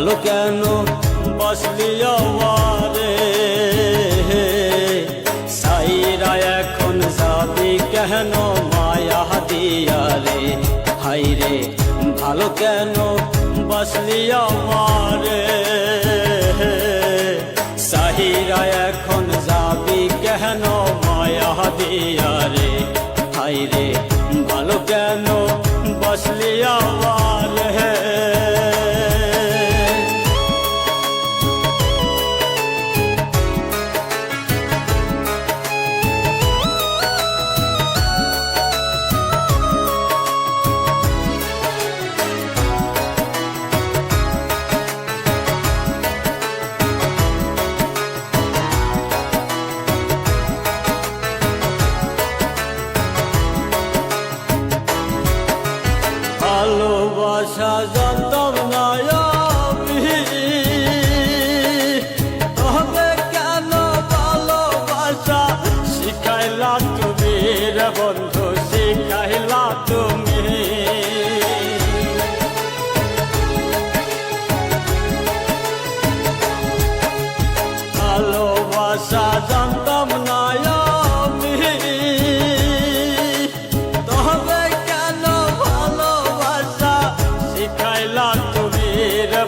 ভালো কেন বাসলি আমারে সাইরা এখন যাবি কেন মায়া দিয়া রে হাই রে ভালো কেন বাসলি আমারে সাইরা এখন যাবি কেন মায়া দিয়া রে হাই রে ভালো কেন বাসলি আমারে ভালোবাসা জানতাম না আমি তবে কেন ভালোবাসা শিখাইলা তুমি রে বন্ধু শিখাইলা তুমি ভালোবাসা জানতাম না আমি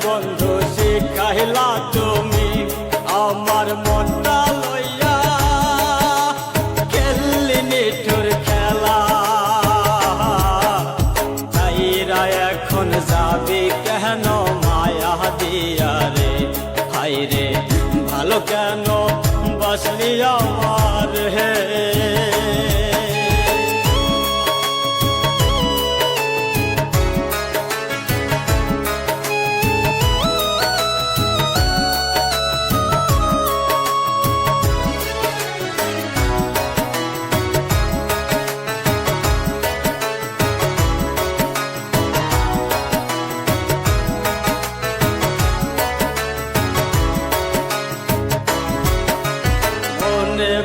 বন্ধু শিখাইলা তুমি আমার মনটা লইয়া খেললি নিঠুর খেলা তাইরা এখন যাবি কেন মায়া দিয়া রে হাই রে ভালো কেন বাসলি আমার হে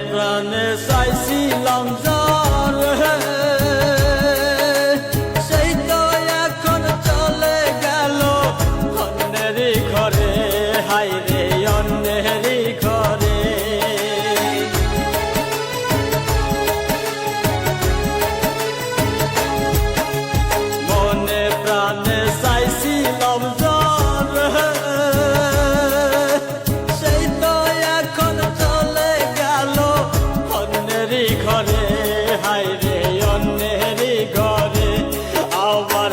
প্রাণে চাইছিলাম যারে সেই তো এখন চলে গেল অন্যেরই ঘরে হাই রে অন্যেরই ঘরে মনে প্রাণে চাইছিলাম যারে সেই তো এখন চলে গেল ঘরে হাই রে অন্যেরই ঘরে আবার